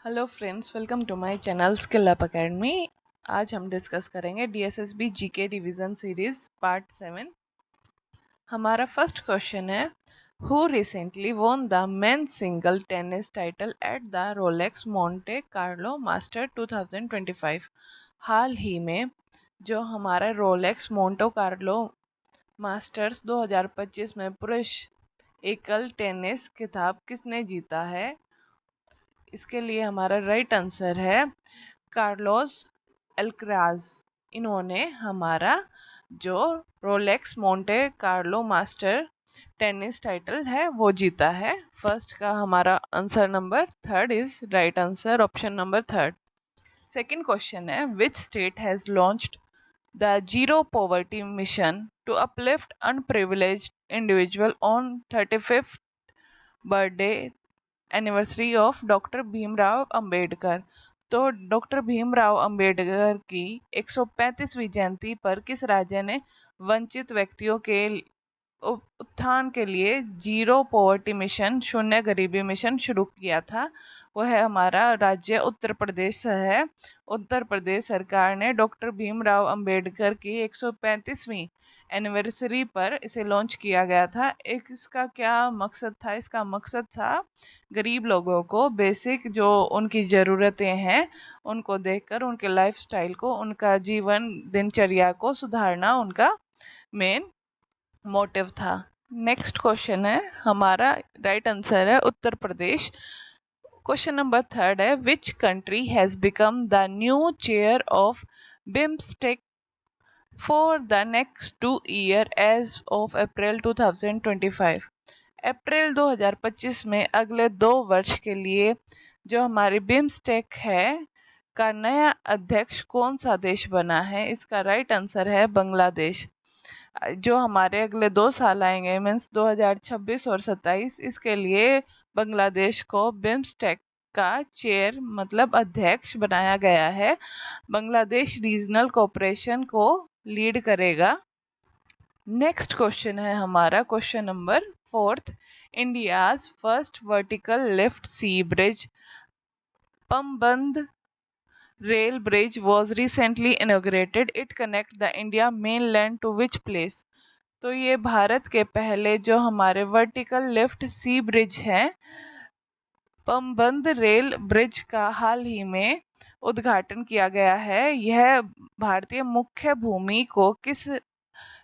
Hello friends, welcome to my channel skill up academy. आज हम discuss करेंगे DSSB GK division series part 7। हमारा first question है, who recently won the men single tennis title at the Rolex Monte Carlo master 2025। हाल ही में जो हमारा रोलेक्स मोंटे कार्लो मास्टर्स 2025 में पुरुष एकल टेनिस खिताब किसने जीता है? इसके लिए हमारा राइट आंसर है कार्लोस अल्कराज। इन्होंने हमारा जो Rolex Monte Carlo master tennis title है वो जीता है। फर्स्ट का हमारा answer number third is right answer, option number third. Second question है, which state has launched the zero poverty mission to uplift unprivileged individual on 35th birthday anniversary of doctor Bhimrao Ambedkar. तो doctor Bhimrao Ambedkar की 135वीं जयंती पर किस राज्य ने वंचित व्यक्तियों के उत्थान के लिए जीरो पॉवर्टी मिशन, शून्य गरीबी मिशन शुरू किया था? वह है हमारा राज्य उत्तर प्रदेश है। उत्तर प्रदेश सरकार ने डॉक्टर भीमराव अंबेडकर की 135वीं एनिवर्सरी पर इसे लॉन्च किया गया था। एक इसका क्या मकसद था? इसका मकसद था गरीब लोगों को बेसिक जो उनकी ज़रूरतें हैं उनको देखकर उनके लाइफस्टाइल को, उनका जीवन दिनचर्या को सुधारना उनका मेन मोटिव था। नेक्स्ट क्वेश्चन है हमारा, राइट आंसर है Uttar Pradesh. Question number third है, which country has become the new chair of BIMSTEC for the next 2 year as of April 2025? April 2025 में अगले 2 वर्ष के लिए जो हमारी बिम्स्टेक है का नया अध्यक्ष कौन सा देश बना है? इसका राइट आंसर है बांग्लादेश। जो हमारे अगले 2 साल आएंगे मीन्स 2026 और 27, इसके लिए बांग्लादेश को बिम्स्टेक का चेयर मतलब अध्यक्ष बनाया गया है। बांग्लादेश रीजनल कोऑपरेशन को लीड करेगा। नेक्स्ट क्वेश्चन है हमारा question number fourth, India's first vertical lift sea bridge Pamban rail bridge was recently inaugurated. It connect the India mainland to which place? तो ये भारत के पहले जो हमारे वर्टिकल लिफ्ट सी ब्रिज है पम्बंद रेल ब्रिज का हाल ही में उद्घाटन किया गया है। यह भारतीय मुख्य भूमि को किस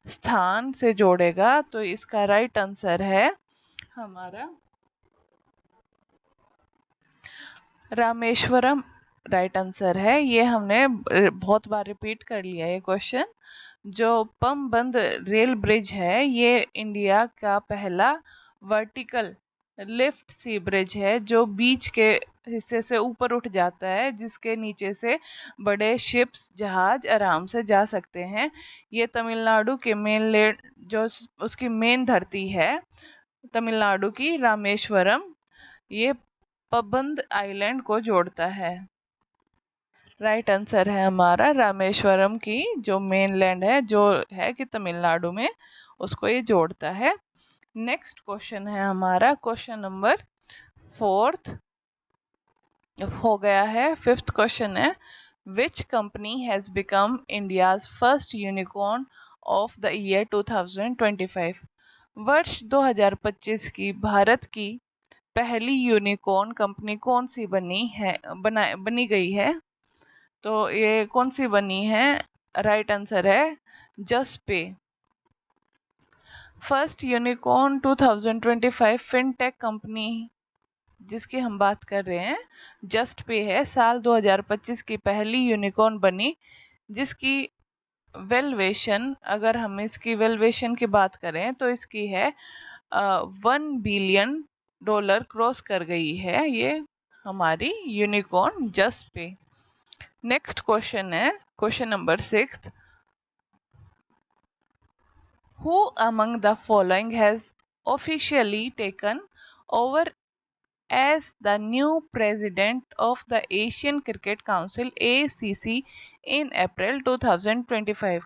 स्थान से जोड़ेगा? तो इसका राइट आंसर है हमारा रामेश्वरम। राइट आंसर है। ये हमने बहुत बार रिपीट कर लिया ये क्वेश्चन। जो पम्बंद रेल ब्रिज है ये इंडिया का पहला वर्टिकल लिफ्ट सी ब्रिज है जो बीच के हिस्से से ऊपर उठ जाता है, जिसके नीचे से बड़े शिप्स जहाज आराम से जा सकते हैं। ये तमिलनाडु के मेन जो उसकी मेन धरती है तमिलनाडु की रामेश्वरम, ये पबंद आइलैंड को जोड़ता है। राइट आंसर है हमारा रामेश्वरम की जो मेनलैंड है जो है कि तमिलनाडु में, उसको ये जोड़ता है। नेक्स्ट क्वेश्चन है हमारा क्वेश्चन नंबर फोर्थ हो गया है। फिफ्थ क्वेश्चन है, which company has become India's first unicorn of the year 2025? वर्ष 2025 की भारत की पहली यूनिकॉर्न कंपनी कौन सी बनी गई है? तो ये कौन सी बनी है? राइट आंसर है जस्पे। फर्स्ट यूनिकॉर्न 2025 फिनटेक कंपनी जिसकी हम बात कर रहे हैं जस्ट पे है। साल 2025 की पहली यूनिकॉर्न बनी जिसकी वैल्यूएशन, अगर हम इसकी वैल्यूएशन की बात करें तो इसकी है $1 बिलियन क्रॉस कर गई है ये हमारी यूनिकॉर्न जस्ट पे। नेक्स्ट क्वेश्चन है question number 6, who among the following has officially taken over as the new president of the Asian Cricket Council ACC in April 2025?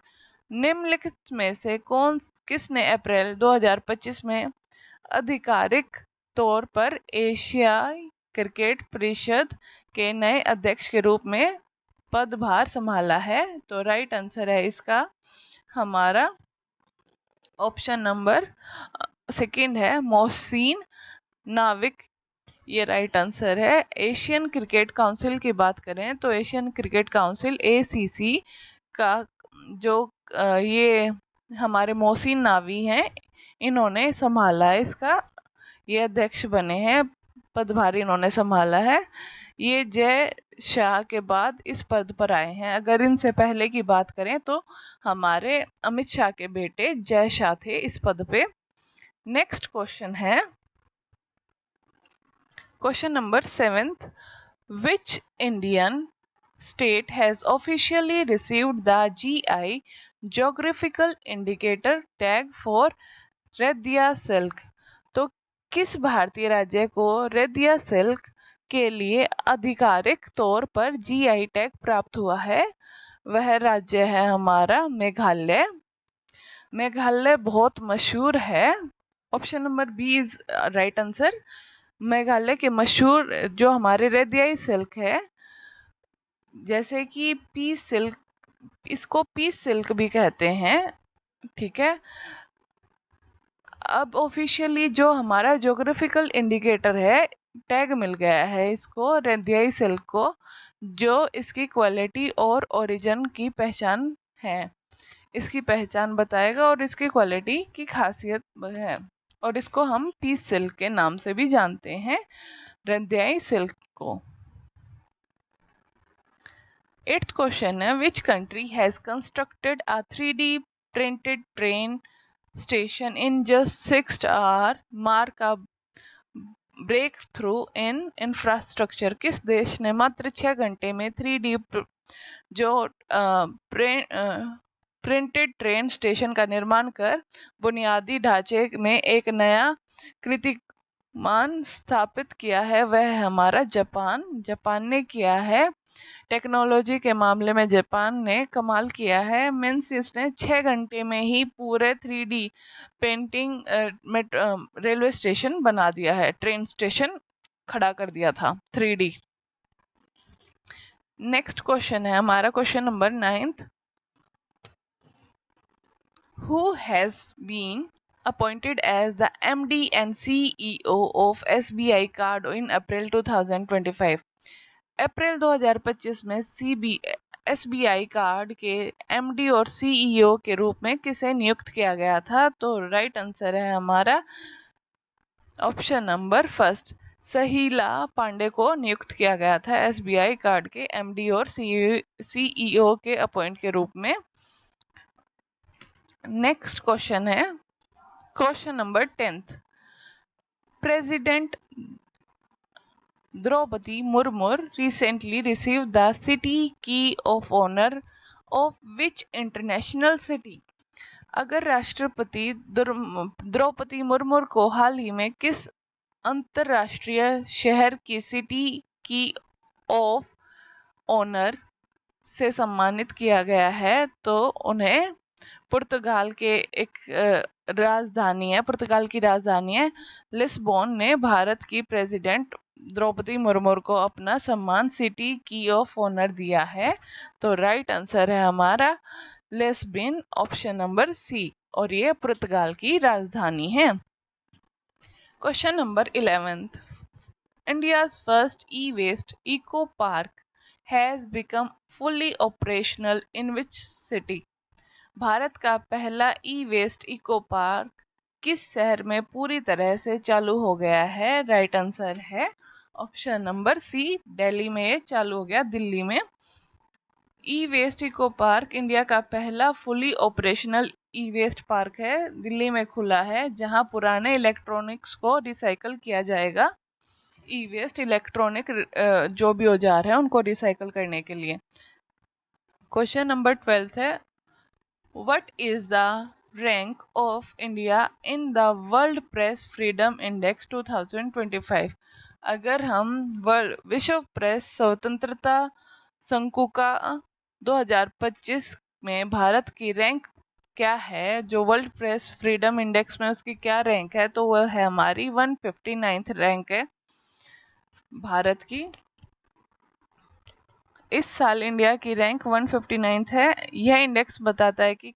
निम्नलिखित में से किसने अप्रैल 2025 में आधिकारिक तौर पर एशियाई क्रिकेट परिषद के नए अध्यक्ष के रूप में पदभार संभाला है? तो राइट आंसर है इसका हमारा ऑप्शन नंबर सेकंड है मोहसिन नाविक, ये राइट आंसर है। एशियन क्रिकेट काउंसिल की बात करें तो एशियन क्रिकेट काउंसिल ACC का जो ये हमारे मोहसिन नावी हैं, इन्होंने संभाला है इसका, ये अध्यक्ष बने हैं, पदभार इन्होंने संभाला है। ये जय शाह के बाद इस पद पर आए हैं। अगर इनसे पहले की बात करें तो हमारे अमित शाह के बेटे जय शाह थे इस पद पे। नेक्स्ट क्वेश्चन है question number 7th, which Indian state has officially received the GI geographical indicator tag for रेदिया सिल्क? तो किस भारतीय राज्य को रेदिया सिल्क के लिए आधिकारिक तौर पर GI टैग प्राप्त हुआ है? वह राज्य है हमारा मेघालय। मेघालय बहुत मशहूर है। Option number B is right answer. Meghalaya के मशहूर जो हमारे रेदियाई सिल्क है, जैसे कि पीस सिल्क, इसको पीस सिल्क भी कहते हैं, ठीक है। अब ऑफिशियली जो हमारा ज्योग्राफिकल इंडिकेटर है, टैग मिल गया है इसको, रेदियाई सिल्क को, जो इसकी क्वालिटी और ओरिजिन की पहचान है, इसकी पहचान बताएगा और इसकी क्वालिटी की खासियत है, और इसको हम पीस सिल्क के नाम से भी जानते हैं, रेदियाई सिल्क को। 8th क्वेश्चन है which country has constructed a 3D printed train station in just 6 hour, mark a breakthrough in infrastructure? किस देश ने मात्र 6 घंटे में 3D जो प्रिंटेड ट्रेन स्टेशन का निर्माण कर बुनियादी ढांचे में एक नया कीर्तिमान स्थापित किया है? वह हमारा जापान। जापान ने किया है। टेक्नोलॉजी के मामले में जापान ने कमाल किया है। मीन्स इसने 6 घंटे में ही पूरे 3D पेंटिंग रेलवे स्टेशन बना दिया है, ट्रेन स्टेशन खड़ा कर दिया था 3D। नेक्स्ट क्वेश्चन है हमारा question number 9th, who has been appointed as the MD and CEO of SBI Card in April 2025? April 2025 में SBI कार्ड के MD और CEO के रूप में किसे नियुक्त किया गया था? तो राइट आंसर है हमारा ऑप्शन नंबर फर्स्ट, सहीला पांडे को नियुक्त किया गया था SBI कार्ड के MD और CEO के अपॉइंट के रूप में। नेक्स्ट क्वेश्चन है question number 10th, president Draupadi Murmu recently received the City Key of Honor of which international city? अगर राष्ट्रपति द्रौपदी मुर्मू को हाल ही में किस अंतरराष्ट्रीय शहर की सिटी की ऑफ ऑनर से सम्मानित किया गया है, तो उन्हें पुर्तगाल के एक पुर्तगाल की राजधानी है लिस्बोन ने भारत की प्रेसिडेंट द्रौपदी मुर्मू को अपना सम्मान सिटी की ऑफ ऑनर दिया है। तो राइट आंसर है हमारा लिस्बन, ऑप्शन नंबर सी, और ये पुर्तगाल की राजधानी है। Question number 11th, India's first e waste eco park has become fully operational in which city? Bharat का पहला ई-वेस्ट इको पार्क किस शहर में पूरी तरह से चालू हो गया है? राइट आंसर है ऑप्शन नंबर सी, दिल्ली में चालू हो गया, दिल्ली में। ई वेस्ट इको पार्क इंडिया का पहला फुली ऑपरेशनल ई वेस्ट पार्क है, दिल्ली में खुला है, जहां पुराने इलेक्ट्रॉनिक्स को रिसाइकल किया जाएगा। ई वेस्ट इलेक्ट्रॉनिक जो भी औजार है उनको रिसाइकल करने के लिए। क्वेश्चन नंबर 12 है what is the rank of India in the world press freedom index 2025? अगर हम विश्व प्रेस स्वतंत्रता संकुका 2025 में भारत की रैंक क्या है, जो वर्ल्ड प्रेस फ्रीडम इंडेक्स में उसकी क्या रैंक है, तो वह है हमारी 159th रैंक है। भारत की इस साल इंडिया की रैंक 159 है। यह इंडेक्स बताता है कि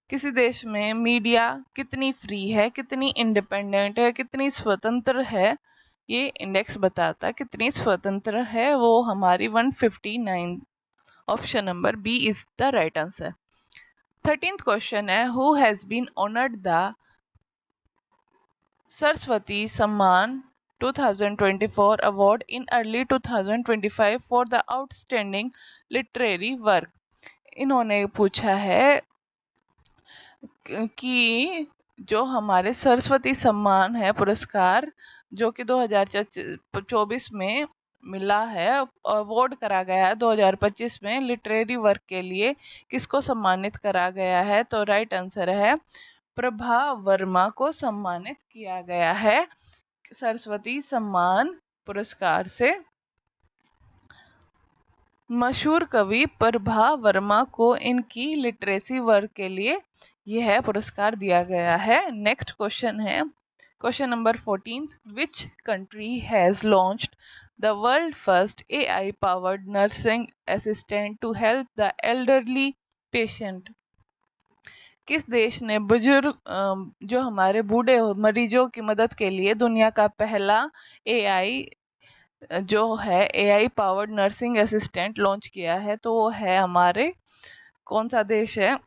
किसी देश में मीडिया कितनी फ्री है, कितनी इंडिपेंडेंट है, कितनी स्वतंत्र है। ये इंडेक्स बताता है कितनी स्वतंत्र है वो हमारी 159। Option number B is the right answer. 13th question है, who has been honoured the Saraswati Samman 2024 award in early 2025 for the outstanding literary work। इन्होंने पूछा है कि जो हमारे सरस्वती सम्मान है पुरस्कार, जो कि 2024 में मिला है, अवार्ड करा गया है 2025 में लिटरेरी वर्क के लिए, किसको सम्मानित करा गया है? तो राइट आंसर है प्रभा वर्मा को सम्मानित किया गया है सरस्वती सम्मान पुरस्कार से। मशहूर कवि प्रभा वर्मा को इनकी लिटरेसी वर्क के लिए यह पुरस्कार दिया गया है। नेक्स्ट क्वेश्चन है question number 14, which country has launched the world first AI powered nursing assistant to help the elderly patient. किस देश ने बुजुर्ग जो हमारे बूढ़े मरीजों की मदद के लिए दुनिया का पहला AI जो है AI powered nursing assistant launch किया है? तो वो है हमारे, कौन सा देश है?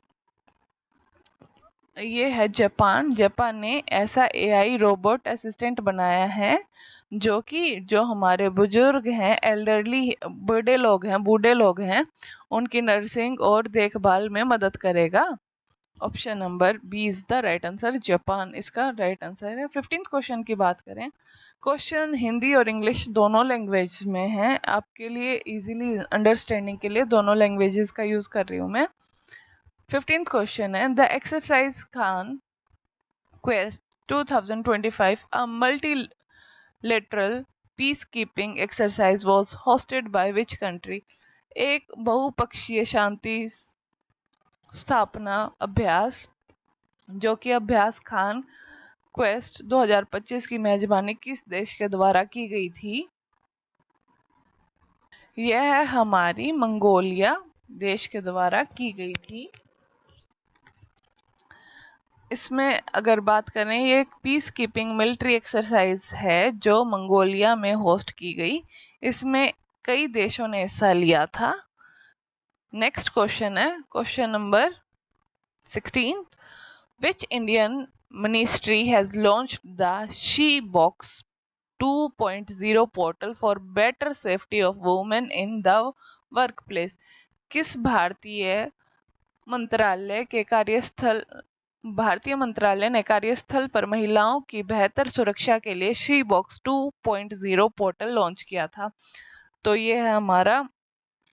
ये है जापान। जापान ने ऐसा AI रोबोट असिस्टेंट बनाया है जो हमारे बुजुर्ग हैं, एल्डरली बूढ़े लोग हैं, उनकी नर्सिंग और देखभाल में मदद करेगा। Option number B is the right answer, Japan इसका राइट आंसर है। 15th क्वेश्चन की बात करें, क्वेश्चन हिंदी और इंग्लिश दोनों लैंग्वेज में है। आपके लिए इजीली अंडरस्टैंडिंग के लिए दोनों लैंग्वेजेस का यूज कर रही हूँ मैं। 15th क्वेश्चन है, the exercise Khan quest 2025 a multilateral peacekeeping exercise was hosted by which country। एक बहुपक्षीय शांति स्थापना अभ्यास जो कि अभ्यास खान क्वेस्ट 2025 की मेजबानी किस देश के द्वारा की गई थी? यह हमारी मंगोलिया देश के द्वारा की गई थी। इसमें अगर बात करें, ये एक पीस कीपिंग मिलिट्री एक्सरसाइज है जो मंगोलिया में होस्ट की गई। इसमें कई देशों ने हिस्सा लिया था। नेक्स्ट क्वेश्चन है question number 16, which Indian ministry has launched the She Box 2.0 portal for better safety of women in the workplace। किस भारतीय मंत्रालय ने कार्यस्थल पर महिलाओं की बेहतर सुरक्षा के लिए शी बॉक्स 2.0 पोर्टल लॉन्च किया था? तो ये है हमारा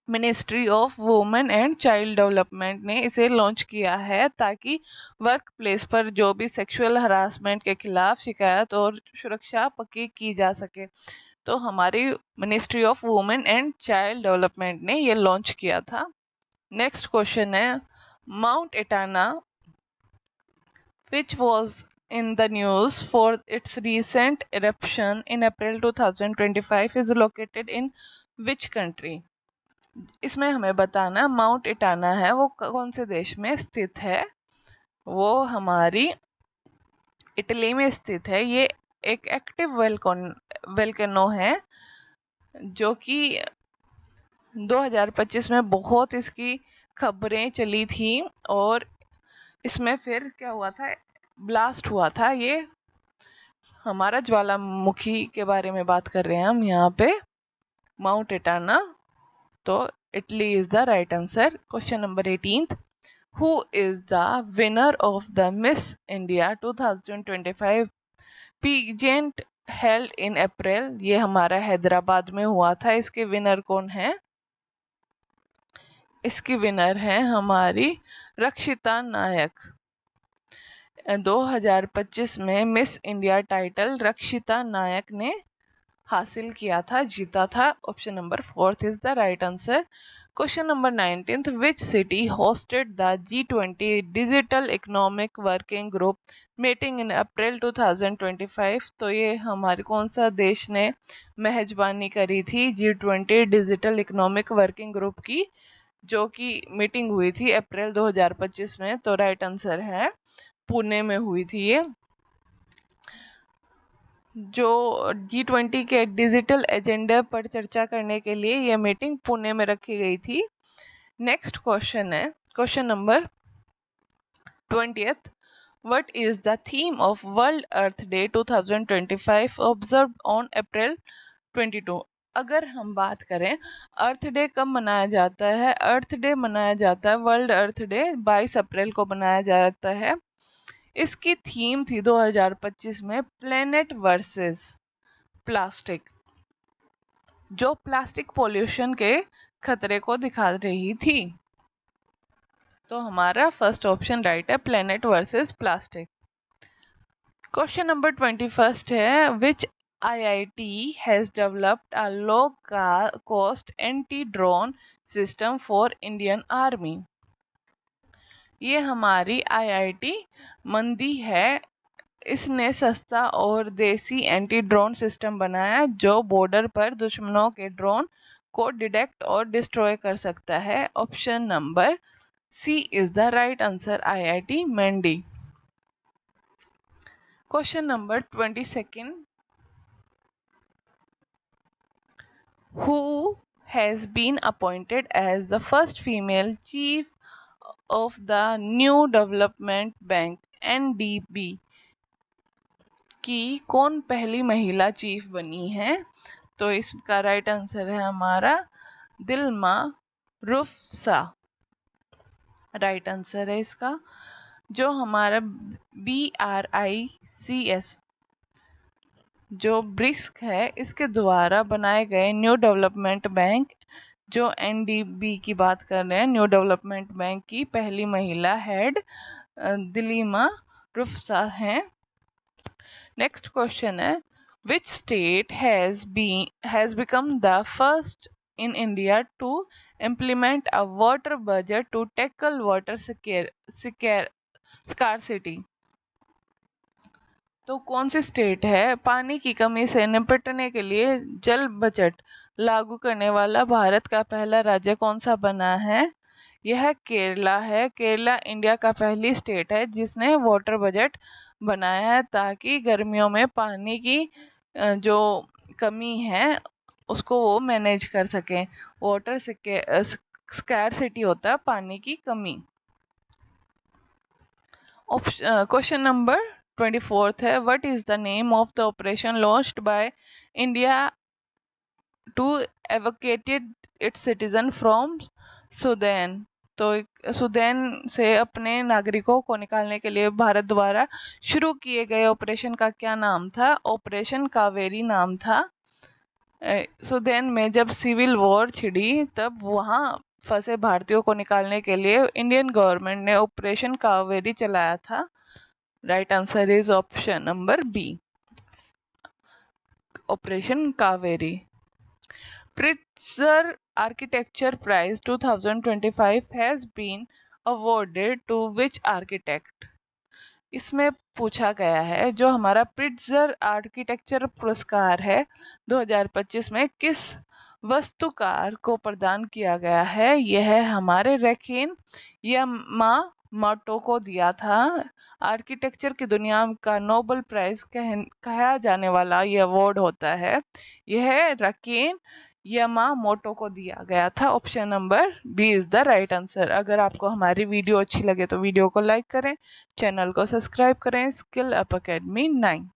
ministry of women and child development ने इसे लॉन्च किया है ताकि वर्क प्लेस पर जो भी सेक्सुअल हरासमेंट के खिलाफ शिकायत और सुरक्षा पक्की की जा सके। तो हमारी ministry of women and child development ने ये लॉन्च किया था। नेक्स्ट क्वेश्चन है, mount एटाना which was in the news for its recent eruption in April 2025 is located in which country। इसमें हमें बताना माउंट इटाना है वो कौन से देश में स्थित है? वो हमारी इटली में स्थित है। ये एक एक्टिव वेल्केनो है जो कि 2025 में बहुत इसकी खबरें चली थी और इसमें फिर क्या हुआ था, ब्लास्ट हुआ था। ये हमारा ज्वालामुखी के बारे में बात कर रहे हैं हम यहाँ पे, माउंट एटाना। तो Italy is the right answer. Question number 18, who is the winner of the Miss India 2025 pageant held in April. ये हमारा हैदराबाद में हुआ था। इसके विनर कौन है? इसकी विनर है हमारी रक्षिता नायक। 2025 में मिस इंडिया टाइटल रक्षिता नायक ने हासिल किया था, जीता था। Option number 4 is the right answer. Question number 19th, which city hosted the G20 Digital Economic Working Group meeting in April 2025? तो ये हमारे कौन सा देश ने मेहजबानी करी थी G20 digital economic working group की, जो कि मीटिंग हुई थी अप्रैल 2025 में? तो राइट आंसर है पुणे में हुई थी ये। जो G20 के डिजिटल एजेंडे पर चर्चा करने के लिए यह मीटिंग पुणे में रखी गई थी। नेक्स्ट क्वेश्चन है question number 20th, what is the theme of World Earth Day 2025 observed on April 22? अगर हम बात करें अर्थ डे कब मनाया जाता है, अर्थ डे मनाया जाता है, वर्ल्ड अर्थ डे 22 अप्रैल को मनाया जाता है। इसकी थीम थी 2025 में प्लेनेट वर्सेस प्लास्टिक, जो प्लास्टिक पोल्यूशन के खतरे को दिखा रही थी। तो हमारा फर्स्ट ऑप्शन राइट है, planet versus plastic. Question number 21 है, विच IIT has developed a low cost anti-drone system for Indian Army? ये हमारी IIT मंदी है, इसने सस्ता और देसी एंटी ड्रोन सिस्टम बनाया जो बॉर्डर पर दुश्मनों के ड्रोन को डिटेक्ट और डिस्ट्रॉय कर सकता है। Option number C is the right answer, IIT Mandi. Question number 22nd. Who has been appointed as the first female chief of the New Development Bank NDB? की कौन पहली महिला चीफ बनी है? तो इसका राइट आंसर है हमारा दिल्मा रुफ्सा, राइट आंसर है इसका। जो हमारा BRICS जो ब्रिक्स है, इसके द्वारा बनाए गए न्यू डेवलपमेंट बैंक, जो NDB की बात कर रहे हैं, न्यू डेवलपमेंट बैंक की पहली महिला हेड दिलीमा रुफ्सा हैं। नेक्स्ट क्वेश्चन है, which state has become the first in India to implement a water budget to tackle water scarcity? तो कौन सी स्टेट है पानी की कमी से निपटने के लिए जल बजट लागू करने वाला भारत का पहला राज्य कौन सा बना है? यह केरला है। केरला इंडिया का पहली स्टेट है जिसने वाटर बजट बनाया है ताकि गर्मियों में पानी की जो कमी है उसको वो मैनेज कर सकें। वाटर स्कैरसिटी होता है पानी की कमी। क्वेश्चन नंबर 24th है, what is the name of the operation launched by India to evacuate its citizen from Sudan? तो सूडान से अपने नागरिकों को निकालने के लिए भारत द्वारा शुरू किए गए ऑपरेशन का क्या नाम था? ऑपरेशन कावेरी नाम था। सूडान में जब सिविल वॉर छिड़ी तब वहां फंसे भारतीयों को निकालने के लिए इंडियन गवर्नमेंट ने ऑपरेशन कावेरी चलाया था। Right answer is option number B, operation Kaveri. Pritzker Architecture Prize 2025 has been awarded to which architect? इसमें पूछा गया है जो हमारा प्रिट्जर आर्किटेक्चर पुरस्कार है 2025 में किस वास्तुकार को प्रदान किया गया है? यह हमारे रेकिन यामामोटो को दिया था। आर्किटेक्चर की दुनिया का नोबेल प्राइज कहा जाने वाला यह अवार्ड होता है, यह रेकिन यामामोटो को दिया गया था। Option number B is the right answer. अगर आपको हमारी वीडियो अच्छी लगे तो वीडियो को लाइक करें, चैनल को सब्सक्राइब करें। Skill up academy 9।